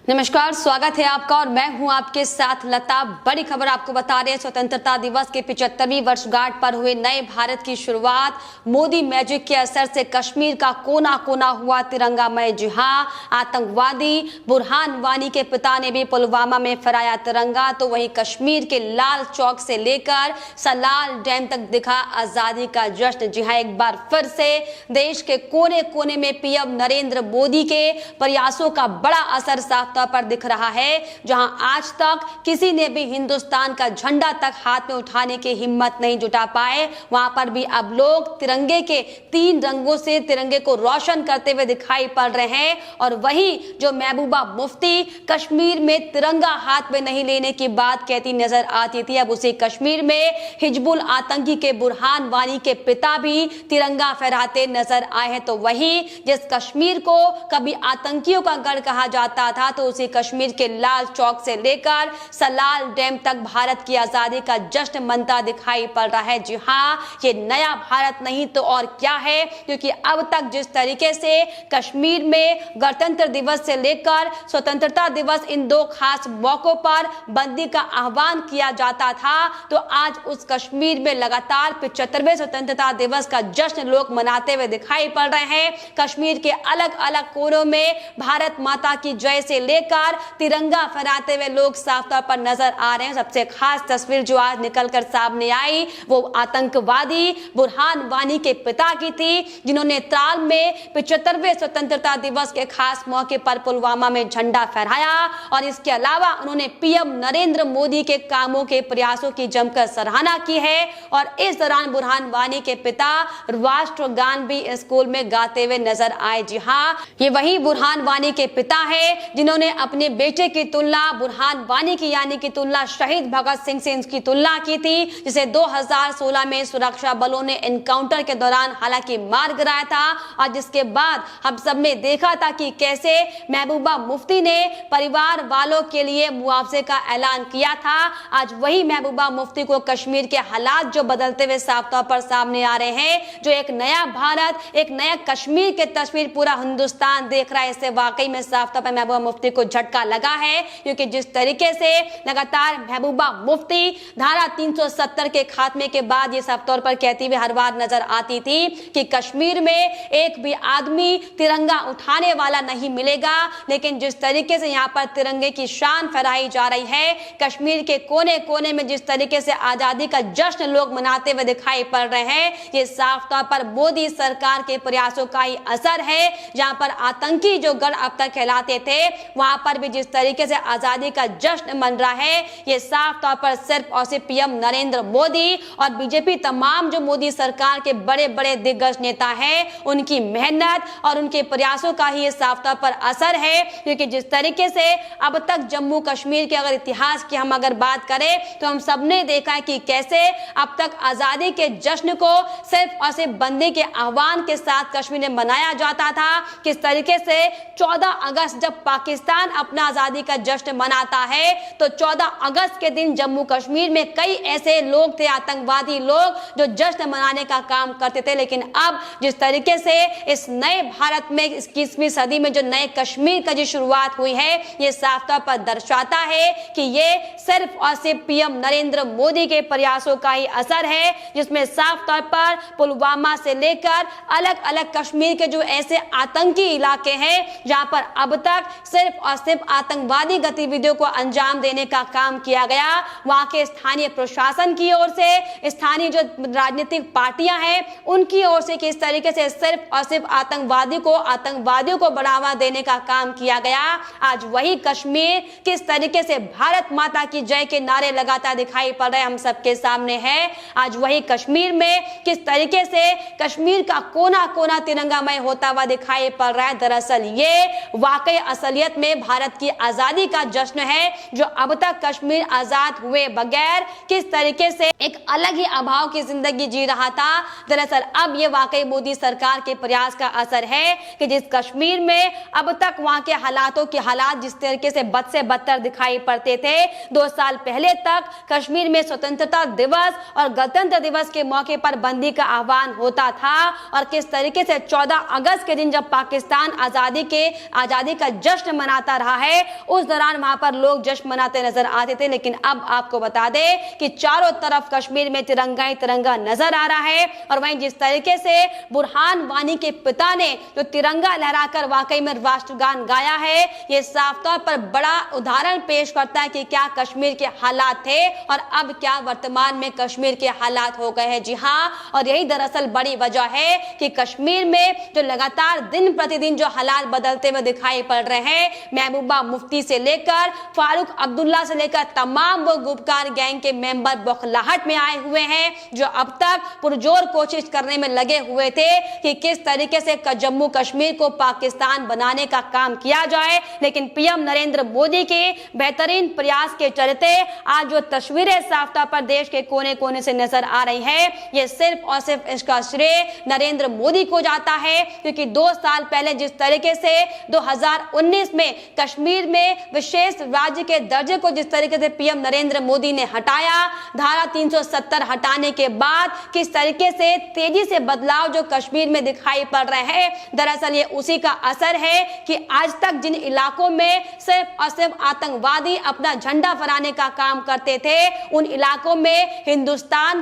नमस्कार, स्वागत है आपका और मैं हूं आपके साथ लता। बड़ी खबर आपको बता रहे हैं, स्वतंत्रता दिवस के 75वीं वर्षगांठ पर हुए नए भारत की शुरुआत। मोदी मैजिक के असर से कश्मीर का कोना कोना हुआ तिरंगामय। जी हां, आतंकवादी बुरहान वानी के पिता ने भी पुलवामा में फहराया तिरंगा, तो वहीं कश्मीर के लाल चौक से लेकर सलाल डैम तक दिखा आजादी का जश्न। जी हां, एक बार फिर से देश के कोने कोने में पीएम नरेंद्र मोदी के प्रयासों का बड़ा असर साफ तौर पर दिख रहा है। जहां आज तक किसी ने भी हिंदुस्तान का झंडा तक हाथ में उठाने की हिम्मत नहीं जुटा पाए, वहां पर भी अब लोग तिरंगे के 3 रंगों से तिरंगे को रोशन करते हुए दिखाई पड़ रहे हैं। और वही जो महबूबा मुफ्ती कश्मीर में तिरंगा हाथ में नहीं लेने की बात कहती नजर आती थी, अब उसी कश्मीर में हिजबुल आतंकी के बुरहान वानी के पिता भी तिरंगा फहराते नजर आए हैं। तो वही जिस कश्मीर को कभी आतंकियों का गढ़ कहा जाता था, तो उसी कश्मीर के लाल चौक से लेकर सलाल डैम तक भारत की आजादी का जश्न मनता दिखाई पड़ रहा है। जी हां, ये नया भारत नहीं तो और क्या है, क्योंकि अब तक जिस तरीके से कश्मीर में गणतंत्र दिवस से लेकर स्वतंत्रता दिवस इन 2 खास मौकों पर बंदी का आह्वान किया जाता था, तो आज उस कश्मीर में लगातार 75वें स्वतंत्रता दिवस का जश्न लोग मनाते हुए दिखाई पड़ रहे हैं। कश्मीर के अलग अलग कोनों में भारत माता की जय से लेकर तिरंगा फहराते हुए लोग साफ तौर पर नजर आ रहे हैं। सबसे खास तस्वीर जो आज निकलकर सामने आई, वो आतंकवादी बुरहान वानी के पिता की थी, जिन्होंने त्राल में 75वें स्वतंत्रता दिवस के खास मौके पर पुलवामा में झंडा फहराया। और इसके अलावा उन्होंने पीएम नरेंद्र मोदी के कामों के प्रयासों की जमकर सराहना की है। और इस दौरान बुरहान वानी के पिता राष्ट्रगान भी स्कूल में गाते हुए नजर आए। जी हाँ, ये वही बुरहान वानी के पिता है जिन्होंने अपने बेटे की तुलना बुरहान वानी की यानी की तुलना शहीद भगत सिंह से इसकी तुलना की थी, जिसे 2016 में सुरक्षा बलों ने एनकाउंटर के दौरान हालांकि मार गिराया था। और जिसके बाद हम सब ने देखा था कि कैसे महबूबा मुफ्ती ने परिवार वालों के लिए मुआवजे का ऐलान किया था। आज वही महबूबा मुफ्ती को कश्मीर के हालात जो बदलते हुए साफ तौर पर सामने आ रहे हैं, जो एक नया भारत, एक नया कश्मीर की तस्वीर पूरा हिंदुस्तान देख रहा है, इससे वाकई में साफ तौर पर महबूबा मुफ्ती को झटका लगा है। क्योंकि जिस तरीके से लगातार महबूबा मुफ्ती धारा 370 के खात्मे के बाद ये साफ तौर पर कहती हुई हर बार नजर आती थी कि कश्मीर में एक भी आदमी तिरंगा उठाने वाला नहीं मिलेगा, लेकिन जिस तरीके से यहाँ पर तिरंगे की शान फहराई जा रही है, कश्मीर के कोने कोने में जिस तरीके से आजादी का जश्न लोग मनाते हुए दिखाई पड़ रहे हैं, ये साफ तौर पर मोदी सरकार के प्रयासों का ही असर है। जहां पर आतंकी जो गढ़ अब तक कहलाते थे, वहां पर भी जिस तरीके से आजादी का जश्न मन रहा है, ये साफ तौर पर सिर्फ और सिर्फ पीएम नरेंद्र मोदी और बीजेपी तमाम जो मोदी सरकार के बड़े बड़े दिग्गज नेता हैं, उनकी मेहनत और उनके प्रयासों का ही ये साफ तौर पर असर है। क्योंकि जिस तरीके से अब तक जम्मू कश्मीर के अगर इतिहास की हम अगर बात करें, तो हम सबने देखा है कि कैसे अब तक आजादी के जश्न को सिर्फ और सिर्फ बंदी के आह्वान के साथ कश्मीर में मनाया जाता था। किस तरीके से 14 अगस्त जब पाकिस्तान अपना आजादी का जश्न मनाता है, तो 14 अगस्त के दिन जम्मू कश्मीर में कई ऐसे लोग थे, आतंकवादी लोग, जो जश्न मनाने का काम करते थे। लेकिन अब जिस तरीके से इस नए भारत में 21वीं सदी में जो नए कश्मीर का जो शुरुआत हुई है, ये साफ तौर पर दर्शाता है कि ये सिर्फ और सिर्फ पीएम नरेंद्र मोदी के प्रयासों का ही असर है, जिसमें साफ तौर पर पुलवामा से लेकर अलग अलग कश्मीर के जो ऐसे आतंकी इलाके हैं, जहां पर अब तक सिर्फ और सिर्फ आतंकवादी गतिविधियों को अंजाम देने का काम किया गया, वहां के स्थानीय प्रशासन की ओर से, स्थानीय जो राजनीतिक पार्टियां हैं उनकी ओर से किस तरीके से सिर्फ और सिर्फ आतंकवादियों को बढ़ावा देने का काम किया गया। आज वही कश्मीर किस तरीके से भारत माता की जय के नारे लगाता दिखाई पड़ रहे हम सबके सामने है। आज वही कश्मीर में किस तरीके से कश्मीर का कोना कोना तिरंगामय होता हुआ दिखाई पड़ रहा है। दरअसल ये वाकई असलियत में भारत की आजादी का जश्न है, जो अब तक कश्मीर आजाद हुए बगैर किस तरीके से एक अलग ही अभाव की जिंदगी जी रहा था। दरअसल अब ये वाकई मोदी सरकार के प्रयास का असर है कि जिस कश्मीर में अब तक वहां के हालात जिस तरीके से बद से बदतर दिखाई पड़ते थे, 2 साल पहले तक कश्मीर में स्वतंत्रता दिवस और गणतंत्र दिवस के मौके पर बंदी का आह्वान होता था, और किस तरीके से 14 अगस्त के दिन जब पाकिस्तान आजादी का जश्न मनाता रहा है, उस दौरान वहां पर लोग जश्न मनाते नजर आते थे। लेकिन अब आपको बता दें कि चारों तरफ कश्मीर में तिरंगा ही तिरंगा नजर आ रहा है। और वहीं जिस तरीके से बुरहान वानी के पिता ने जो तिरंगा लहराकर वाकई में राष्ट्रगान गाया है, ये साफ तौर पर बड़ा उदाहरण पेश करता है कि क्या कश्मीर के हालात थे और अब क्या वर्तमान में कश्मीर के हालात हो गए हैं। जी हां, और यही दरअसल बड़ी वजह है कि कश्मीर में जो लगातार दिन प्रतिदिन जो हालात बदलते हुए दिखाई पड़ रहे हैं, महबूबा मुफ्ती से लेकर फारूक अब्दुल्ला से लेकर तमाम वो गुपकार गैंग के मेंबर बौखलाहट में आए हुए हैं, जो अब तक पुरजोर कोशिश करने में लगे हुए थे कि किस तरीके से जम्मू कश्मीर को पाकिस्तान बनाने का काम किया जाए। लेकिन पीएम नरेंद्र मोदी के बेहतरीन प्रयास के चलते आज जो तस्वीरें साफ तौर पर देश के कोने कोने से नजर आ रही है, ये सिर्फ और सिर्फ इसका श्रेय नरेंद्र मोदी को जाता है। क्योंकि 2 साल पहले जिस तरीके से 2019 में कश्मीर में विशेष राज्य के दर्जे को जिस तरीके से पीएम नरेंद्र मोदी ने हटाया, धारा 370 हटाने के बाद किस तरीके से तेजी से बदलाव जो कश्मीर में दिखाई पड़ रहे हैं, दरअसल ये उसी का असर है कि आज तक जिन इलाकों में सिर्फ और सिर्फ आतंकवादी अपना झंडा फहराने का काम करते थे, उन इलाकों में हिंदुस्तान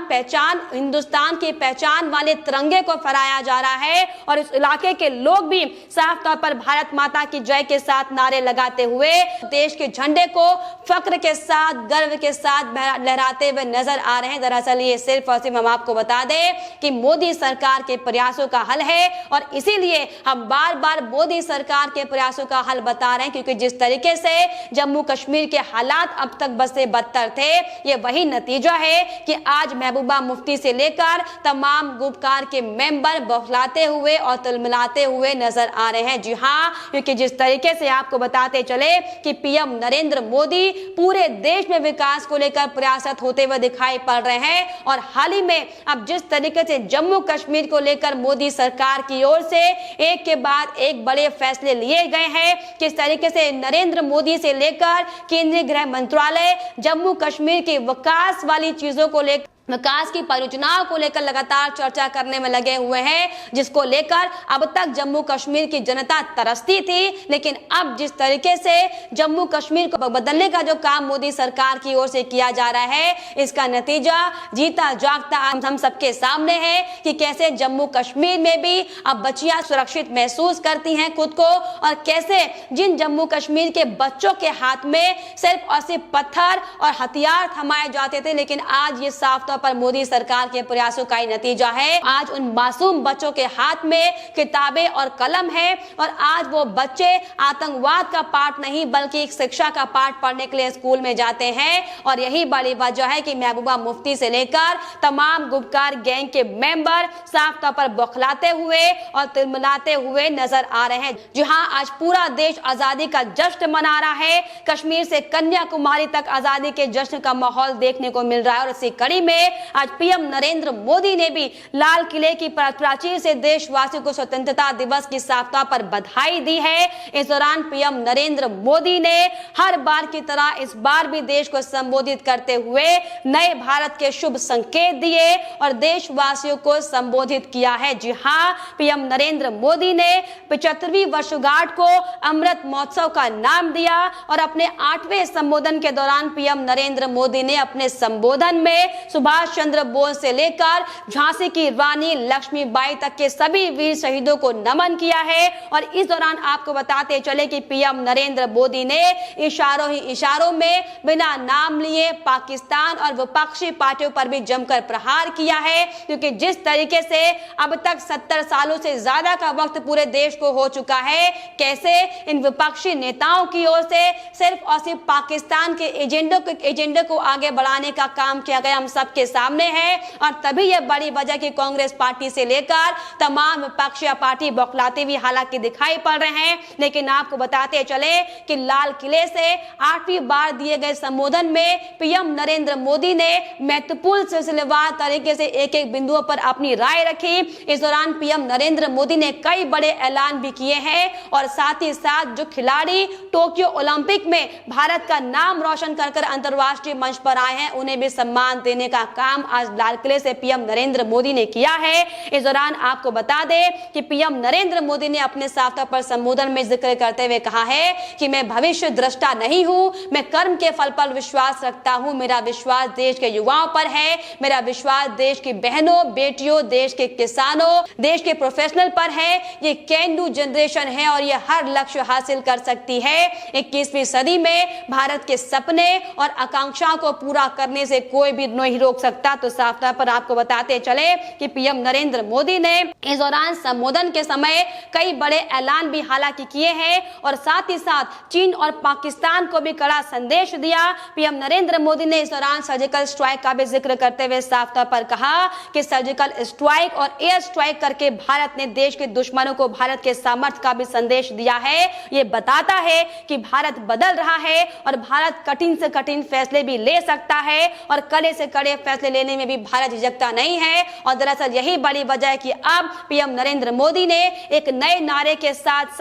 की पहचान वाले तिरंगे को फहराया जा रहा है। और इस इलाके के लोग भी साफ तौर पर भारत माता की जय के साथ नारे लगाते हुए देश के झंडे को फक्र के साथ, गर्व के साथ लहराते हुए नजर आ रहे हैं। दरअसल ये सिर्फ और सिर्फ हम आपको बता दें कि मोदी सरकार के प्रयासों का हल है, और इसीलिए हम बार बार मोदी सरकार के प्रयासों का हल बता रहे हैं। क्योंकि जिस तरीके से जम्मू कश्मीर के हालात अब तक बद से बदतर थे, ये वही नतीजा है कि आज महबूबा मुफ्ती से लेकर तमाम गुपकार के मेंबर बौखलाते हुए और तिलमिलाते हुए नजर आ रहे हैं। जी हाँ, क्योंकि जिस तरीके से आपको बताते चले कि पीएम नरेंद्र मोदी पूरे देश में विकास को लेकर प्रयासरत होते हुए दिखाई पड़ रहे हैं। और हाल ही में अब जिस तरीके से जम्मू कश्मीर को लेकर मोदी सरकार की ओर से एक के बाद एक बड़े फैसले लिए गए हैं, किस तरीके से नरेंद्र मोदी से लेकर केंद्रीय गृह मंत्रालय जम्मू कश्मीर के विकास वाली चीजों को लेकर, विकास की परियोजनाओं को लेकर लगातार चर्चा करने में लगे हुए हैं, जिसको लेकर अब तक जम्मू कश्मीर की जनता तरसती थी। लेकिन अब जिस तरीके से जम्मू कश्मीर को बदलने का जो काम मोदी सरकार की ओर से किया जा रहा है, इसका नतीजा जीता जागता हम सबके सामने है कि कैसे जम्मू कश्मीर में भी अब बच्चियां सुरक्षित महसूस करती हैं खुद को, और कैसे जिन जम्मू कश्मीर के बच्चों के हाथ में सिर्फ और सिर्फ पत्थर और हथियार थमाए जाते थे, लेकिन आज ये साफ तौर पर मोदी सरकार के प्रयासों का ही नतीजा है। आज उन मासूम बच्चों के हाथ में किताबें और कलम है, और आज वो बच्चे आतंकवाद का पाठ नहीं बल्कि एक शिक्षा का पाठ पढ़ने के लिए स्कूल में जाते हैं। और यही बड़ी वजह है कि महबूबा मुफ्ती से लेकर तमाम गुपकार गैंग के मेंबर साफ तौर पर बौखलाते हुए और तिलमिलाते हुए नजर आ रहे हैं। जी हां, आज पूरा देश आजादी का जश्न मना रहा है। कश्मीर से कन्याकुमारी तक आजादी के जश्न का माहौल देखने को मिल रहा है। और इसी कड़ी में आज पीएम नरेंद्र मोदी ने भी लाल किले की प्राचीर से देशवासियों को स्वतंत्रता दिवस की साफ तौर पर बधाई दी है। इस दौरान पीएम नरेंद्र मोदी ने हर बार की तरह इस बार भी देश को संबोधित करते हुए नए भारत के शुभ संकेत दिए और देशवासियों को संबोधित किया है। जी हां, पीएम नरेंद्र मोदी ने 75वीं वर्षगांठ को अमृत महोत्सव का नाम दिया, और अपने 8वें संबोधन के दौरान पीएम नरेंद्र मोदी ने अपने संबोधन में सुभाष चंद्र बोस से लेकर झांसी की रानी लक्ष्मीबाई तक के सभी वीर शहीदों को नमन किया है। और इस दौरान आपको बताते चले कि पीएम नरेंद्र मोदी ने इशारों ही इशारों में बिना नाम लिए पाकिस्तान और विपक्षी पार्टियों पर भी जमकर प्रहार किया है। क्योंकि जिस तरीके से अब तक 70 सालों से ज्यादा का वक्त पूरे देश को हो चुका है, कैसे इन विपक्षी नेताओं की ओर से सिर्फ और सिर्फ पाकिस्तान के एजेंडे को आगे बढ़ाने का काम किया गया, हम सबके सामने है। और तभी यह बड़ी वजह कि कांग्रेस पार्टी से लेकर तमाम विपक्षी पार्टी बौखलाती हुई हालांकि दिखाई पड़ रहे हैं। लेकिन आपको बताते चले कि लाल किले से 8वीं बार दिए गए संबोधन में पीएम नरेंद्र मोदी ने महत्वपूर्ण सिलसिलेवार तरीके से एक एक बिंदुओं पर अपनी राय रखी। इस दौरान पीएम नरेंद्र मोदी ने कई बड़े ऐलान भी किए हैं, और साथ ही साथ जो खिलाड़ी टोक्यो ओलंपिक में भारत का नाम रोशन कर अंतरराष्ट्रीय मंच पर आए हैं, उन्हें भी सम्मान देने का काम आज लाल किले से पीएम नरेंद्र मोदी ने किया है। इस दौरान आपको बता दें कि पीएम नरेंद्र मोदी ने अपने साफ तौर पर संबोधन में जिक्र करते हुए कहा है कि मैं भविष्य दृष्टा नहीं हूं, मैं कर्म के फल पर विश्वास रखता हूं। मेरा विश्वास देश के युवाओं पर है, मेरा विश्वास देश की बहनों बेटियों, देश के किसानों, देश के प्रोफेशनल पर है। ये कैन डू जनरेशन है और ये हर लक्ष्य हासिल कर सकती है। 21वीं सदी में भारत के सपने और आकांक्षाओं को पूरा करने से कोई भी नहीं रोक सकता। तो साफ तौर पर आपको बताते चले कि पीएम नरेंद्र मोदी ने इस दौरान संबोधन के समय कई बड़े ऐलान भी हालांकि किए हैं और साथ ही साथ चीन और पाकिस्तान को भी कड़ा संदेश दिया। पीएम नरेंद्र मोदी ने इस दौरान सर्जिकल स्ट्राइक का भी जिक्र करते हुए साफ तौर पर कहा कि सर्जिकल स्ट्राइक और एयर स्ट्राइक करके भारत ने देश के दुश्मनों को भारत के सामर्थ्य का भी संदेश दिया है। ये बताता है कि भारत बदल रहा है और भारत कठिन से कठिन फैसले भी ले सकता है और कड़े से कड़े फैसले लेने में भी भारत झिझकता नहीं है। और दरअसल यही बड़ी वजह है कि अब पीएम नरेंद्र मोदी ने एक नए नारे के साथ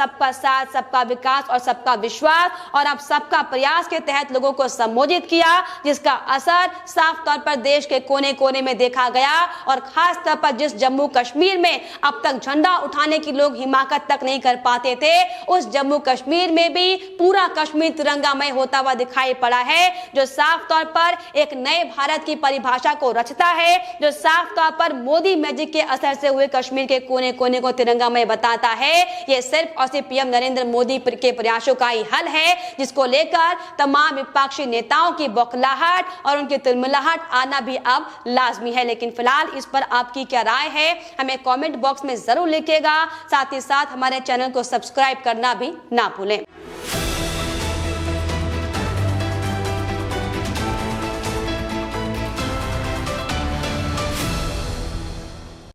सबका विकास और सबका विश्वास और अब सबका प्रयास के तहत लोगों को संबोधित किया, जिसका असर साफ तौर पर देश के कोने कोने में देखा गया। और खास तौर पर जिस जम्मू कश्मीर में अब तक झंडा उठाने की लोग हिमाकत तक नहीं कर पाते थे, उस जम्मू कश्मीर में भी पूरा कश्मीर तिरंगामय होता हुआ दिखाई पड़ा है, जो साफ तौर पर एक नए भारत की परिभाषा को रचता है, जो साफ तौर पर मोदी मैजिक के असर से हुए कश्मीर के कोने कोने को तिरंगामय बताता है। यह सिर्फ और सिर्फ पीएम नरेंद्र मोदी के प्रयासों का ही हल है, जिसको लेकर तमाम विपक्षी नेताओं की बौखलाहट और उनकी तिलमिलाहट आना भी अब लाजमी है। लेकिन फिलहाल इस पर आपकी क्या राय है, हमें कमेंट बॉक्स में जरूर लिखिएगा। साथ ही साथ हमारे चैनल को सब्सक्राइब करना भी ना भूलें।